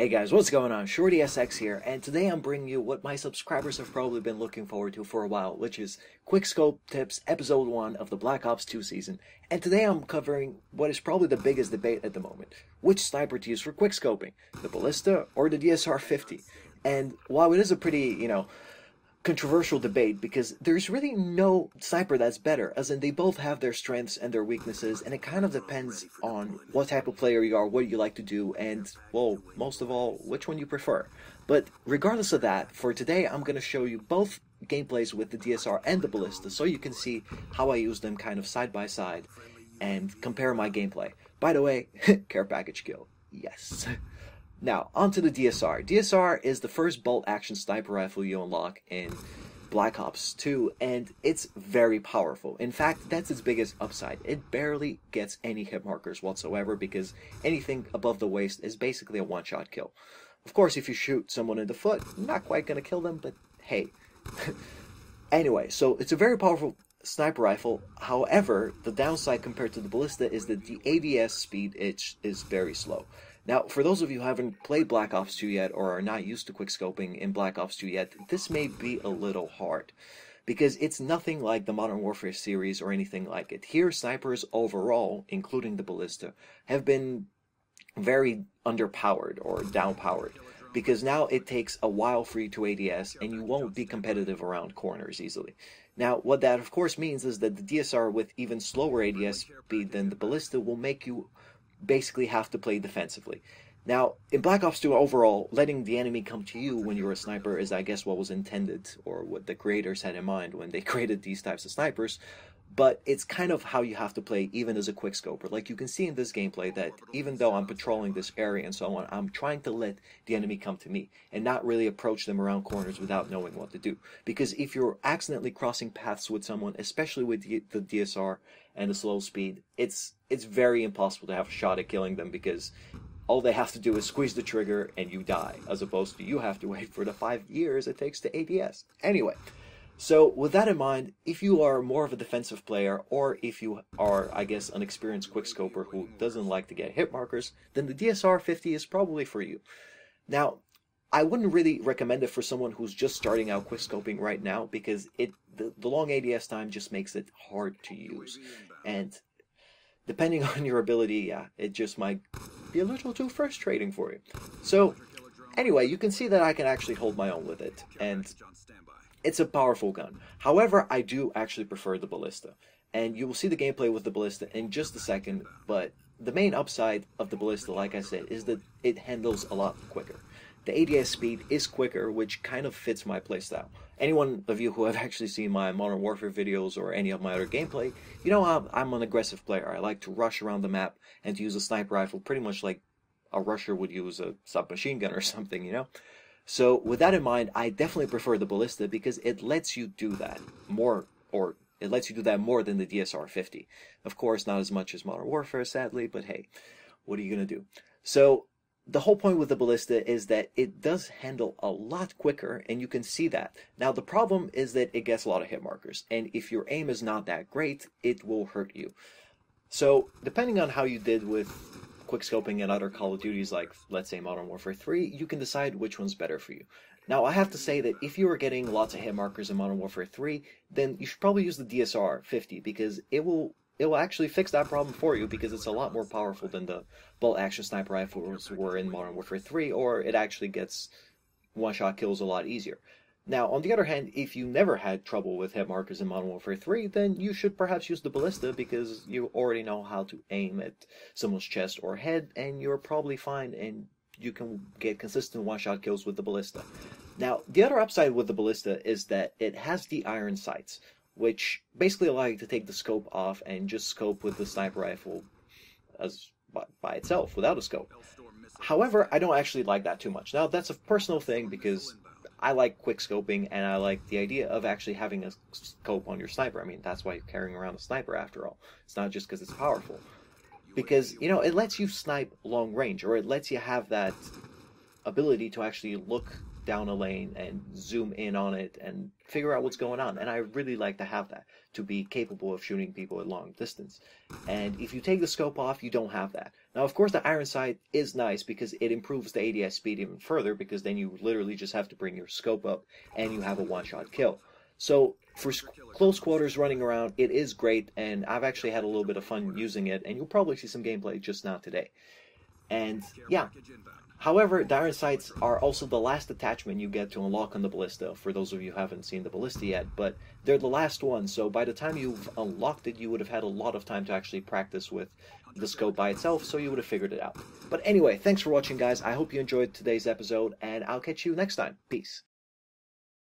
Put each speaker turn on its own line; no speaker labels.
Hey guys, what's going on? ShortySX here, and today I'm bringing you what my subscribers have probably been looking forward to for a while, which is Quickscope Tips Episode 1 of the Black Ops 2 season. And today I'm covering what is probably the biggest debate at the moment. Which sniper to use for quickscoping? The Ballista or the DSR-50? And while it is a pretty, controversial debate, because there's really no sniper that's better, as in they both have their strengths and their weaknesses, and it kind of depends on what type of player you are, what you like to do, and, well, most of all, which one you prefer. But regardless of that, for today I'm going to show you both gameplays with the DSR and the Ballista, so you can see how I use them kind of side by side and compare my gameplay. By the way, care package kill, yes. Now, onto the DSR. DSR is the first bolt-action sniper rifle you unlock in Black Ops 2, and it's very powerful. In fact, that's its biggest upside. It barely gets any hit markers whatsoever, because anything above the waist is basically a one-shot kill. Of course, if you shoot someone in the foot, you're not quite gonna kill them, but hey. Anyway, so it's a very powerful sniper rifle. However, the downside compared to the Ballista is that the ADS speed is very slow. Now, for those of you who haven't played Black Ops 2 yet, or are not used to quickscoping in Black Ops 2 yet, this may be a little hard, because it's nothing like the Modern Warfare series or anything like it. Here, snipers overall, including the Ballista, have been very underpowered or downpowered, because now it takes a while for you to ADS, and you won't be competitive around corners easily. Now, what that of course means is that the DSR with even slower ADS speed than the Ballista will make you basically have to play defensively. Now, in Black Ops 2 overall, letting the enemy come to you when you're a sniper is, I guess, what was intended, or what the creators had in mind when they created these types of snipers, but it's kind of how you have to play even as a quickscoper. Like, you can see in this gameplay that even though I'm patrolling this area and so on, I'm trying to let the enemy come to me and not really approach them around corners without knowing what to do. Because if you're accidentally crossing paths with someone, especially with the DSR and the slow speed, it's very impossible to have a shot at killing them, because all they have to do is squeeze the trigger and you die, as opposed to you have to wait for the 5 years it takes to ADS. Anyway, so with that in mind, if you are more of a defensive player, or if you are, I guess, an experienced quickscoper who doesn't like to get hit markers, then the DSR-50 is probably for you. Now, I wouldn't really recommend it for someone who's just starting out quickscoping right now, because the long ADS time just makes it hard to use. And depending on your ability, yeah, it just might be a little too frustrating for you. So, anyway, you can see that I can actually hold my own with it, and it's a powerful gun. However, I do actually prefer the Ballista, and you will see the gameplay with the Ballista in just a second, but the main upside of the Ballista, like I said, is that it handles a lot quicker. The ADS speed is quicker, which kind of fits my playstyle. Anyone of you who have actually seen my Modern Warfare videos or any of my other gameplay, you know I'm an aggressive player. I like to rush around the map and to use a sniper rifle pretty much like a rusher would use a submachine gun or something, you know? So with that in mind, I definitely prefer the Ballista, because it lets you do that more, or it lets you do that more than the DSR-50. Of course, not as much as Modern Warfare, sadly, but hey, what are you going to do? So the whole point with the Ballista is that it does handle a lot quicker, and you can see that. Now, the problem is that it gets a lot of hit markers, and if your aim is not that great, it will hurt you. So, depending on how you did with quickscoping and other Call of Duties, like, let's say, Modern Warfare 3, you can decide which one's better for you. Now, I have to say that if you are getting lots of hit markers in Modern Warfare 3, then you should probably use the DSR-50, because it will actually fix that problem for you, because it's a lot more powerful than the bolt-action sniper rifles were in Modern Warfare 3, or it actually gets one-shot kills a lot easier. Now, on the other hand, if you never had trouble with hit markers in Modern Warfare 3, then you should perhaps use the Ballista, because you already know how to aim at someone's chest or head, and you're probably fine, and you can get consistent one-shot kills with the Ballista. Now, the other upside with the Ballista is that it has the iron sights, which basically allow you to take the scope off and just scope with the sniper rifle by itself, without a scope. However, I don't actually like that too much. Now, that's a personal thing, because I like quickscoping, and I like the idea of actually having a scope on your sniper. I mean, that's why you're carrying around a sniper after all. It's not just because it's powerful. Because, it lets you snipe long range, or it lets you have that ability to actually look down a lane and zoom in on it and figure out what's going on. And I really like to have that, to be capable of shooting people at long distance. And if you take the scope off, you don't have that. Now, of course, the iron sight is nice because it improves the ADS speed even further, because then you literally just have to bring your scope up and you have a one-shot kill. So for close quarters running around, it is great, and I've actually had a little bit of fun using it, and you'll probably see some gameplay just now today. And yeah, however, the iron sights are also the last attachment you get to unlock on the Ballista, for those of you who haven't seen the Ballista yet, but they're the last one, so by the time you've unlocked it, you would have had a lot of time to actually practice with the scope by itself, so you would have figured it out. But anyway, thanks for watching, guys. I hope you enjoyed today's episode, and I'll catch you next time. Peace.